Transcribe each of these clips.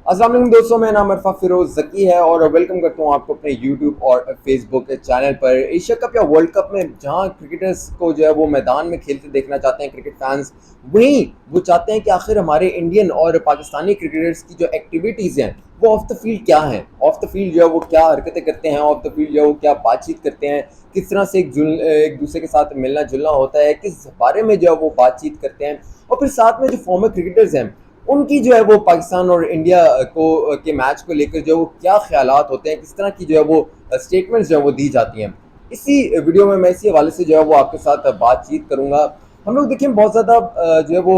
अस्सलाम वालेकुम दोस्तों, मेरा नाम अरफा फिरोज ज़की है और वेलकम करता हूँ आपको अपने यूट्यूब और फेसबुक चैनल पर। एशिया कप या वर्ल्ड कप में जहाँ क्रिकेटर्स को जो है वो मैदान में खेलते देखना चाहते हैं क्रिकेट फैंस, वहीं वो चाहते हैं कि आखिर हमारे इंडियन और पाकिस्तानी क्रिकेटर्स की जो एक्टिविटीज़ हैं वो ऑफ द फील्ड क्या हैं। ऑफ द फील्ड जो है वो क्या हरकतें करते हैं, ऑफ द फील्ड जो है वो क्या बातचीत करते हैं, किस तरह से एक दूसरे के साथ मिलना जुलना होता है, किस बारे में जो है वो बातचीत करते हैं। और फिर साथ में जो फॉर्मर क्रिकेटर्स हैं उनकी जो है वो पाकिस्तान और इंडिया को के मैच को लेकर जो है वो क्या ख्यालात होते हैं, किस तरह की जो है वो स्टेटमेंट्स जो है वो दी जाती हैं। इसी वीडियो में मैं इसी हवाले से जो है वो आपके साथ बातचीत करूंगा। हम लोग देखिए बहुत ज़्यादा जो है वो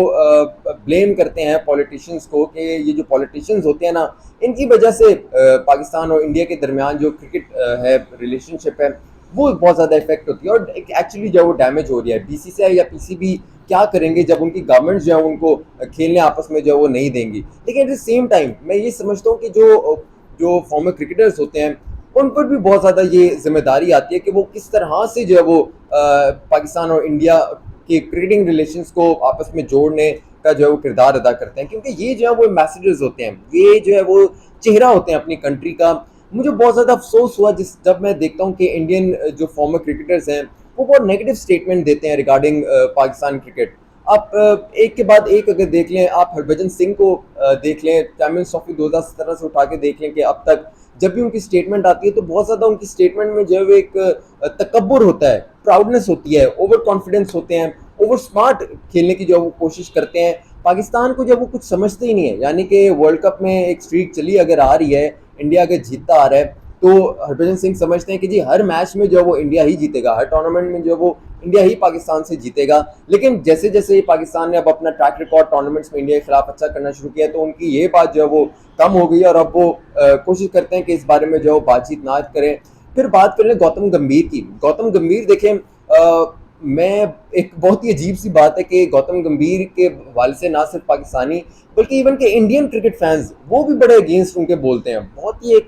ब्लेम करते हैं पॉलिटिशियंस को कि ये जो पॉलिटिशियंस होते हैं ना, इनकी वजह से पाकिस्तान और इंडिया के दरमियान जो क्रिकेट है रिलेशनशिप है वो बहुत ज़्यादा इफेक्ट होती है और एक्चुअली जो है वो डैमेज हो रही है। बीसीसीआई या पीसीबी क्या करेंगे जब उनकी गवर्नमेंट जो है उनको खेलने आपस में जो है वो नहीं देंगी। लेकिन एट द सेम टाइम मैं ये समझता हूँ कि जो जो फॉर्मर क्रिकेटर्स होते हैं उन पर भी बहुत ज़्यादा ये जिम्मेदारी आती है कि वो किस तरह से जो है वो पाकिस्तान और इंडिया के क्रिकेटिंग रिलेशंस को आपस में जोड़ने का जो है वो किरदार अदा करते हैं, क्योंकि ये जो है वो मैसेजेस होते हैं, ये जो है वो चेहरा होते हैं अपनी कंट्री का। मुझे बहुत ज़्यादा अफसोस हुआ जब मैं देखता हूँ कि इंडियन जो फॉर्मर क्रिकेटर्स हैं वो बहुत नेगेटिव स्टेटमेंट देते हैं रिगार्डिंग पाकिस्तान क्रिकेट। आप एक के बाद एक अगर देख लें, आप हरभजन सिंह को देख लें, चैंपियंस ट्रॉफी 2017 से उठा के देख लें कि अब तक जब भी उनकी स्टेटमेंट आती है तो बहुत ज़्यादा उनकी स्टेटमेंट में जो है वो एक तकब्बुर होता है, प्राउडनेस होती है, ओवर कॉन्फिडेंस होते हैं, ओवर स्मार्ट खेलने की जो है वो कोशिश करते हैं। पाकिस्तान को जब वो कुछ समझते ही नहीं है, यानी कि वर्ल्ड कप में एक स्ट्रीक चली अगर आ रही है, इंडिया अगर जीतता आ रहा है तो हरभजन सिंह समझते हैं कि जी हर मैच में जो है वो इंडिया ही जीतेगा, हर टूर्नामेंट में जो है वो इंडिया ही पाकिस्तान से जीतेगा। लेकिन जैसे जैसे पाकिस्तान ने अब अपना ट्रैक रिकॉर्ड टूर्नामेंट्स में इंडिया के खिलाफ अच्छा करना शुरू किया तो उनकी ये बात जो है वो कम हो गई और अब वो कोशिश करते हैं कि इस बारे में जो है बातचीत ना करें। फिर बात कर लें गौतम गंभीर की। गौतम गंभीर देखें, मैं एक बहुत ही अजीब सी बात है कि गौतम गंभीर के हवाले से ना सिर्फ पाकिस्तानी बल्कि इवन के इंडियन क्रिकेट फैंस वो भी बड़े अगेंस्ट उनके बोलते हैं। बहुत ही एक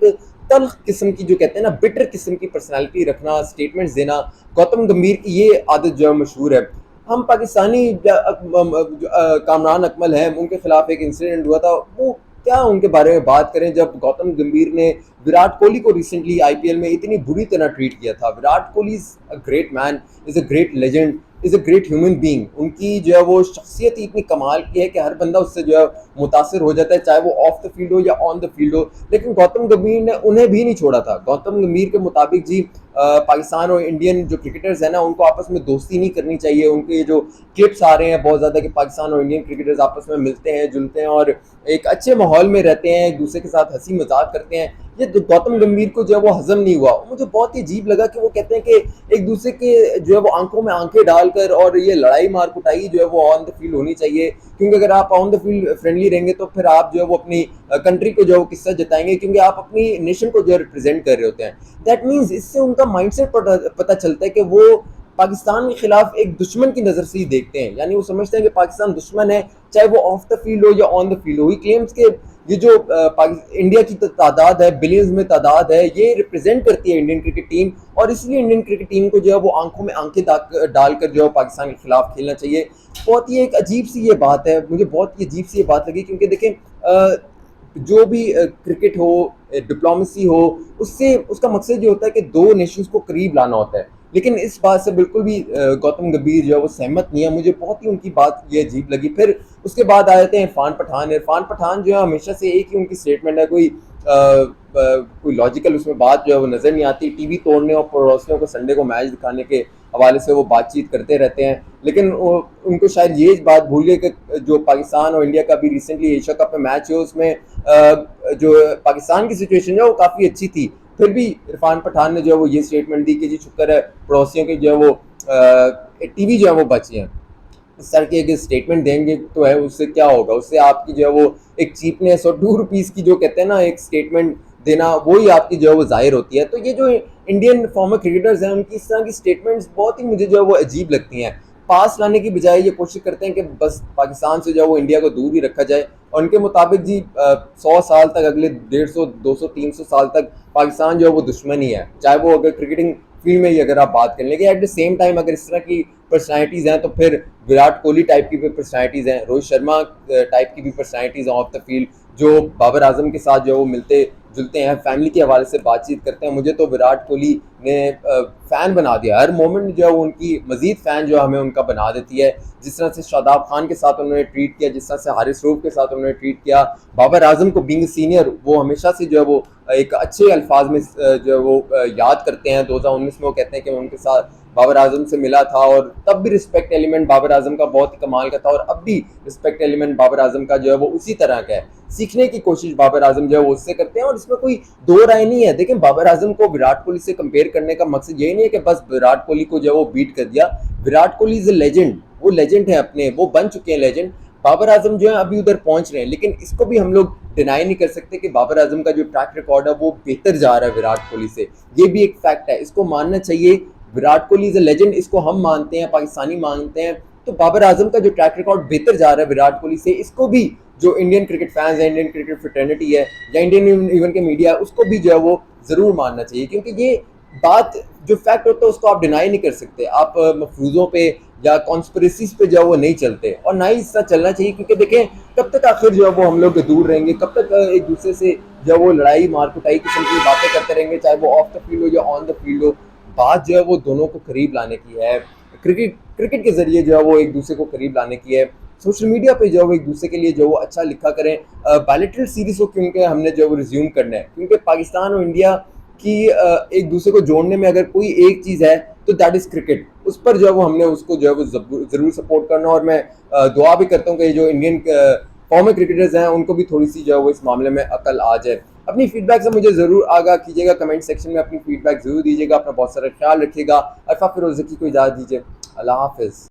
तल्ख किस्म की जो कहते हैं ना बिटर किस्म की पर्सनालिटी रखना, स्टेटमेंट्स देना, गौतम गंभीर की ये आदत जो है मशहूर है। हम पाकिस्तानी कामरान अकमल हैं, उनके खिलाफ एक इंसिडेंट हुआ था, वो क्या उनके बारे में बात करें जब गौतम गंभीर ने विराट कोहली को रिसेंटली आईपीएल में इतनी बुरी तरह ट्रीट किया था। Virat Kohli is a great man, is a great legend, is a great human being. उनकी जो है वो शख्सियत ही इतनी कमाल की है कि हर बंदा उससे जो है मुतासिर हो जाता है, चाहे वो ऑफ द फील्ड हो या ऑन द फील्ड हो। लेकिन गौतम गंभीर ने उन्हें भी नहीं छोड़ा था। गौतम गंभीर के मुताबिक जी पाकिस्तान और इंडियन जो क्रिकेटर्स हैं ना उनको आपस में दोस्ती नहीं करनी चाहिए। उनके जो क्लिप्स आ रहे हैं बहुत ज़्यादा कि पाकिस्तान और इंडियन क्रिकेटर्स आपस में मिलते हैं जुलते हैं और एक अच्छे माहौल में रहते हैं, एक दूसरे के साथ हंसी मजाक करते हैं, ये गौतम गंभीर को जो है वो हजम नहीं हुआ। मुझे बहुत ही अजीब लगा कि वो कहते हैं कि एक दूसरे के जो है वो आंखों में आंखें डालकर और ये लड़ाई मार कुटाई जो है वो ऑन द फील्ड होनी चाहिए, क्योंकि अगर आप ऑन द फील्ड फ्रेंडली रहेंगे तो फिर आप जो है वो अपनी कंट्री को जो है वो किस्सा जताएंगे, क्योंकि आप अपनी नेशन को जो है रिप्रेजेंट कर रहे होते हैं। दैट मीन्स इससे उनका माइंडसेट पता चलता है कि वो पाकिस्तान के खिलाफ एक दुश्मन की नज़र से ही देखते हैं, यानी वो समझते हैं कि पाकिस्तान दुश्मन है, चाहे वो ऑफ द फील्ड हो या ऑन द फील्ड हो। ही क्लेम्स के ये जो इंडिया की तादाद है, बिलियंस में तादाद है, ये रिप्रेजेंट करती है इंडियन क्रिकेट टीम, और इसलिए इंडियन क्रिकेट टीम को जो है वो आंखों में आंखें डालकर जो है पाकिस्तान के खिलाफ खेलना चाहिए। बहुत ही एक अजीब सी ये बात है, मुझे बहुत ही अजीब सी ये बात लगी, क्योंकि देखें जो भी क्रिकेट हो, डिप्लोमेसी हो, उससे उसका मकसद ये होता है कि दो नेशंस को करीब लाना होता है। लेकिन इस बात से बिल्कुल भी गौतम गंभीर जो है वो सहमत नहीं है। मुझे बहुत ही उनकी बात ये अजीब लगी। फिर उसके बाद आए थे इरफान पठान। इरफान पठान जो है हमेशा से एक ही उनकी स्टेटमेंट है, कोई लॉजिकल उसमें बात जो है वो नज़र नहीं आती। टीवी तोड़ने और पड़ोसियों को संडे को मैच दिखाने के हवाले से वो बातचीत करते रहते हैं, लेकिन उनको शायद ये बात भूल गए कि जो पाकिस्तान और इंडिया का भी रिसेंटली एशिया कप में मैच है उसमें जो पाकिस्तान की सिचुएशन है वो काफ़ी अच्छी थी। फिर भी इरफान पठान ने जो है वो ये स्टेटमेंट दी कि जी शुक्र है पड़ोसियों के जो है वो टीवी जो है वो बची हैं। इस तरह की अगर स्टेटमेंट देंगे तो है उससे क्या होगा, उससे आपकी जो है वो एक चीपनेस और ₹2 की जो कहते हैं ना एक स्टेटमेंट देना, वो ही आपकी जो है वो जाहिर होती है। तो ये जो इंडियन फॉर्मर क्रिकेटर्स हैं उनकी इस तरह की स्टेटमेंट्स बहुत ही मुझे जो है वो अजीब लगती हैं। पास लाने की बजाय ये कोशिश करते हैं कि बस पाकिस्तान से जो है वो इंडिया को दूर ही रखा जाए, और उनके मुताबिक जी 100 साल तक, अगले 150, 200, 300 साल तक पाकिस्तान जो है वो दुश्मन ही है, चाहे वो अगर क्रिकेटिंग फील्ड में ही अगर आप बात करें। लेकिन एट द सेम टाइम अगर इस तरह की पर्सनैलिटीज़ हैं तो फिर विराट कोहली टाइप की भी पर्सनैलिटीज़ हैं, रोहित शर्मा टाइप की भी पर्सनैलिटीज़ हैं ऑफ द फील्ड, जो बाबर आजम के साथ जो है वो मिलते जुलते हैं, फैमिली के हवाले से बातचीत करते हैं। मुझे तो विराट कोहली ने फ़ैन बना दिया, हर मोमेंट जो है वो उनकी मज़ीद फ़ैन जो हमें उनका बना देती है। जिस तरह से शादाब खान के साथ उन्होंने ट्रीट किया, जिस तरह से हारिस रऊफ़ के साथ उन्होंने ट्रीट किया, बाबर आजम को बीइंग सीनियर वो हमेशा से जो है वो एक अच्छे अल्फाज में जो है वो याद करते हैं। 2019 में वो कहते हैं कि मैं उनके साथ बाबर आजम से मिला था और तब भी रिस्पेक्ट एलिमेंट बाबर आजम का बहुत ही कमाल का था, और अब भी रिस्पेक्ट एलिमेंट बाबर आजम का जो है वो उसी तरह का है। सीखने की कोशिश बाबर आजम जो है वो उससे करते हैं, और इसमें कोई दो राय नहीं है। देखें, बाबर आजम को विराट कोहली से कंपेयर करने का मकसद यही नहीं है कि बस विराट कोहली को जो है वो बीट कर दिया। Virat Kohli is a legend, वो लेजेंड है अपने, वो बन चुके हैं लेजेंड। बाबर आजम जो है अभी उधर पहुंच रहे हैं, लेकिन इसको भी हम लोग डिनाई नहीं कर सकते कि बाबर आजम का जो ट्रैक रिकॉर्ड है वो बेहतर जा रहा है विराट कोहली से। ये भी एक फैक्ट है, इसको मानना चाहिए। Virat Kohli is a legend, इसको हम मानते हैं, पाकिस्तानी मानते हैं, तो बाबर आजम का जो ट्रैक रिकॉर्ड बेहतर जा रहा है विराट कोहली से, इसको भी जो इंडियन क्रिकेट फैंस है, इंडियन क्रिकेट फ्रेटर्निटी है, या इंडियन इवन के मीडिया है, उसको भी जो है वो ज़रूर मानना चाहिए। क्योंकि ये बात जो फैक्ट होता है उसको आप डिनाई नहीं कर सकते। आप मफरूज़ों पे या कॉन्स्पिरेसीज पे जो है वो नहीं चलते, और ना ही इसका चलना चाहिए। क्योंकि देखें, कब तक आखिर जो है वो हम लोग दूर रहेंगे, कब तक एक दूसरे से जो है वो लड़ाई मार कुटाई किस्म की बातें करते रहेंगे, चाहे वो ऑफ द फील्ड हो या ऑन द फील्ड हो। बात जो है वो दोनों को करीब लाने की है, क्रिकेट के जरिए जो है वो एक दूसरे को करीब लाने की है। सोशल मीडिया पे जो है वो एक दूसरे के लिए जो है वो अच्छा लिखा करें। बायलैटरल सीरीज को क्योंकि हमने जो है वो रिज्यूम करना है, क्योंकि पाकिस्तान और इंडिया की एक दूसरे को जोड़ने में अगर कोई एक चीज़ है तो दैट इज़ क्रिकेट। उस पर जो है वो हमने उसको जो है वो ज़रूर सपोर्ट करना, और मैं दुआ भी करता हूँ कि जो इंडियन फॉर्मर क्रिकेटर्स हैं उनको भी थोड़ी सी जो है वो इस मामले में अकल आ जाए। अपनी फीडबैक से मुझे ज़रूर आगाह कीजिएगा, कमेंट सेक्शन में अपनी फीडबैक ज़रूर दीजिएगा। अपना बहुत सारा ख्याल रखिएगा। अरफा फिरोज़ ज़की को इजाज़त दीजिए। अल्लाह हाफ़िज़।